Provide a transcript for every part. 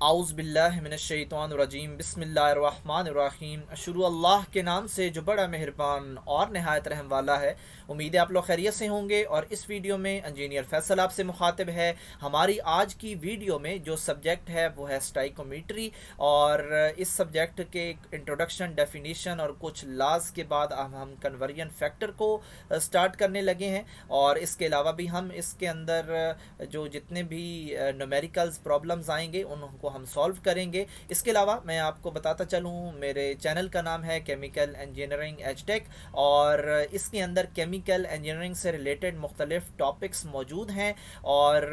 आउज़ बिल्लाहि मिनश्शैतानिर्रजीम बिस्मिल्लाहिर्रहमानिर्रहीम। शुरू अल्लाह के नाम से जो बड़ा मेहरबान और नहायत रहम वाला है। उम्मीद है आप लोग खैरियत से होंगे। और इस वीडियो में इंजीनियर फैसल आपसे मुखातिब है। हमारी आज की वीडियो में जो सब्जेक्ट है वो है स्टाइकोमेट्री। और इस सब्जेक्ट के इंट्रोडक्शन, डेफिनीशन और कुछ लाज के बाद हम कन्वर्जन फैक्टर को स्टार्ट करने लगे हैं। और इसके अलावा भी हम इसके अंदर जो जितने भी न्यूमेरिकल्स प्रॉब्लम्स आएंगे उनको हम सॉल्व करेंगे। इसके अलावा मैं आपको बताता चलूँ, मेरे चैनल का नाम है केमिकल इंजीनियरिंग एचटेक। और इसके अंदर केमिकल इंजीनियरिंग से रिलेटेड मुख्तलिफ टॉपिक्स मौजूद हैं। और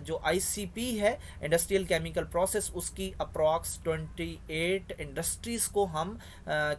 जो आईसीपी है, इंडस्ट्रियल केमिकल प्रोसेस, उसकी अप्रॉक्स 28 इंडस्ट्रीज़ को हम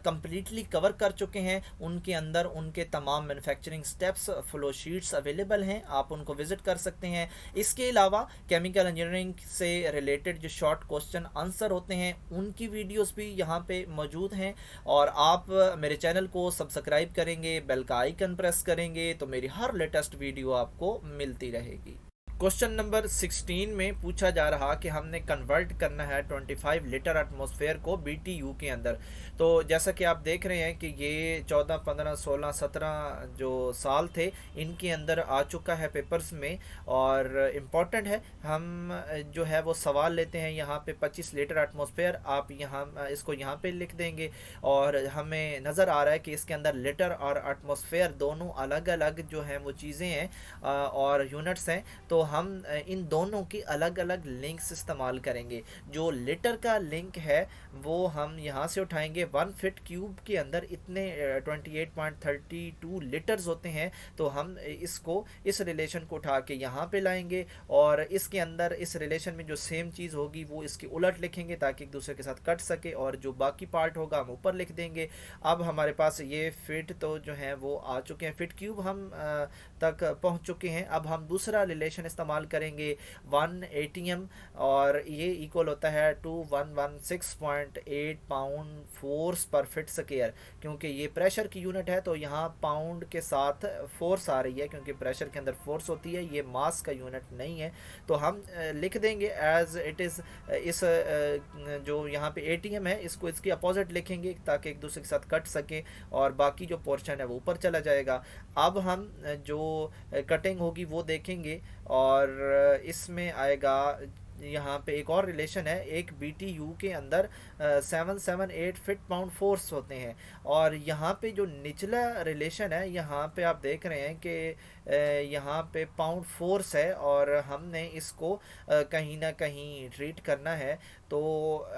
कम्प्लीटली कवर कर चुके हैं। उनके अंदर उनके तमाम manufacturing steps, flow sheets available हैं, आप उनको विज़िट कर सकते हैं। इसके अलावा केमिकल इंजीनियरिंग से रिलेटेड जो शॉर्ट क्वेश्चन आंसर होते हैं उनकी वीडियोस भी यहाँ पे मौजूद हैं। और आप मेरे चैनल को सब्सक्राइब करेंगे, बेल का आइकन प्रेस करेंगे तो मेरी हर लेटेस्ट वीडियो आपको मिलती रहेगी। क्वेश्चन नंबर 16 में पूछा जा रहा कि हमने कन्वर्ट करना है 25 लीटर एटमॉस्फेयर को बीटीयू के अंदर। तो जैसा कि आप देख रहे हैं कि ये 14, 15, 16, 17 जो साल थे इनके अंदर आ चुका है पेपर्स में। और इम्पॉर्टेंट है, हम जो है वो सवाल लेते हैं यहाँ पे 25 लीटर एटमॉस्फेयर, आप यहाँ इसको यहाँ पे लिख देंगे। और हमें नज़र आ रहा है कि इसके अंदर लीटर और एटमॉस्फेयर दोनों अलग अलग जो हैं वो चीज़ें हैं और यूनिट्स हैं। तो हम इन दोनों की अलग अलग लिंक्स इस्तेमाल करेंगे। जो लीटर का लिंक है वो हम यहाँ से उठाएंगे। 1 फीट क्यूब के अंदर इतने 28.32 लीटर्स होते हैं। तो हम इसको, इस रिलेशन को उठा के यहाँ पे लाएंगे। और इसके अंदर इस रिलेशन में जो सेम चीज़ होगी वो इसकी उलट लिखेंगे ताकि एक दूसरे के साथ कट सके। और जो बाकी पार्ट होगा हम ऊपर लिख देंगे। अब हमारे पास ये फिट तो जो है वो आ चुके हैं, फिट क्यूब हम तक पहुँच चुके हैं। अब हम दूसरा रिलेशन इस्तेमाल करेंगे 1 एटीएम, और ये इक्वल होता है टू 116.8 पाउंड फोर्स पर फिट स्क्वायर। क्योंकि ये प्रेशर की यूनिट है तो यहाँ पाउंड के साथ फोर्स आ रही है, क्योंकि प्रेशर के अंदर फोर्स होती है, ये मास का यूनिट नहीं है। तो हम लिख देंगे एज इट इज़। इस जो यहाँ पे एटीएम है इसको इसकी अपोजिट लिखेंगे ताकि एक दूसरे के साथ कट सके और बाकी जो पोर्शन है वो ऊपर चला जाएगा। अब हम जो कटिंग होगी वो देखेंगे। और इसमें आएगा, यहाँ पे एक और रिलेशन है, एक बीटीयू के अंदर 778 फिट पाउंड फोर्स होते हैं। और यहाँ पे जो निचला रिलेशन है, यहाँ पे आप देख रहे हैं कि यहाँ पे पाउंड फोर्स है और हमने इसको कहीं ना कहीं ट्रीट करना है। तो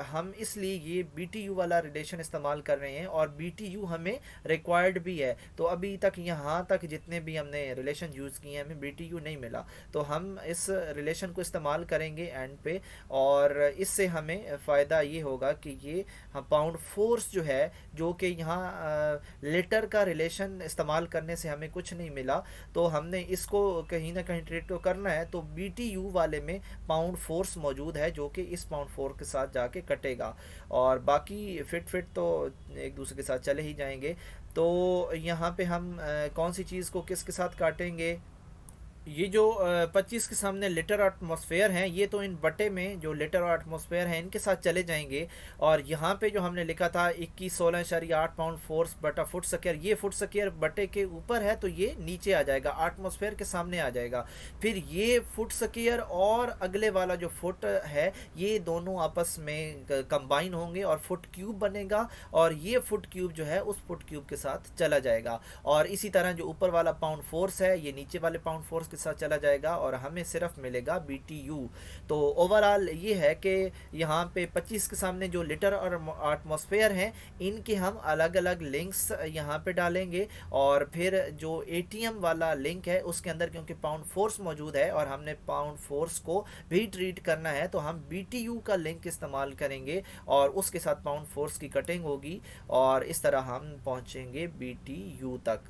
हम इसलिए ये बीटीयू वाला रिलेशन इस्तेमाल कर रहे हैं और बीटीयू हमें रिक्वायर्ड भी है। तो अभी तक यहाँ तक जितने भी हमने रिलेशन यूज़ किए हैं हमें बीटीयू नहीं मिला, तो हम इस रिलेशन को इस्तेमाल करेंगे एंड पे। और इससे हमें फ़ायदा ये होगा कि ये पाउंड फोर्स जो है, जो कि यहाँ लीटर का रिलेशन इस्तेमाल करने से हमें कुछ नहीं मिला, तो हमने इसको कहीं ना कहीं ट्रीट तो करना है। तो बीटीयू वाले में पाउंड फोर्स मौजूद है जो कि इस पाउंड फोर्स के साथ जाके कटेगा। और बाकी फिट तो एक दूसरे के साथ चले ही जाएंगे। तो यहाँ पे हम कौन सी चीज़ को किसके साथ काटेंगे, ये जो 25 के सामने लीटर एटमॉस्फेयर हैं ये तो इन बटे में जो लीटर और एटमॉस्फेयर हैं इनके साथ चले जाएंगे। और यहाँ पे जो हमने लिखा था 2116.8 पाउंड फोर्स बटा फुट स्क्वायर, ये फुट स्क्वायर बटे के ऊपर है तो ये नीचे आ जाएगा, एटमॉस्फेयर के सामने आ जाएगा। फिर ये फुट स्क्वायर और अगले वाला जो फुट है ये दोनों आपस में कंबाइन होंगे और फुट क्यूब बनेगा। और ये फुट क्यूब जो है उस फुट क्यूब के साथ चला जाएगा। और इसी तरह जो ऊपर वाला पाउंड फोर्स है ये नीचे वाले पाउंड फोर्स के साथ चला जाएगा और हमें सिर्फ मिलेगा बीटीयू। तो ओवरऑल ये है कि यहाँ पे 25 के सामने जो लीटर और एटमॉस्फेयर हैं इनके हम अलग अलग लिंक्स यहाँ पे डालेंगे। और फिर जो एटीएम वाला लिंक है उसके अंदर क्योंकि पाउंड फोर्स मौजूद है और हमने पाउंड फोर्स को भी ट्रीट करना है तो हम बीटीयू का लिंक इस्तेमाल करेंगे और उसके साथ पाउंड फोर्स की कटिंग होगी। और इस तरह हम पहुँचेंगे बीटीयू तक।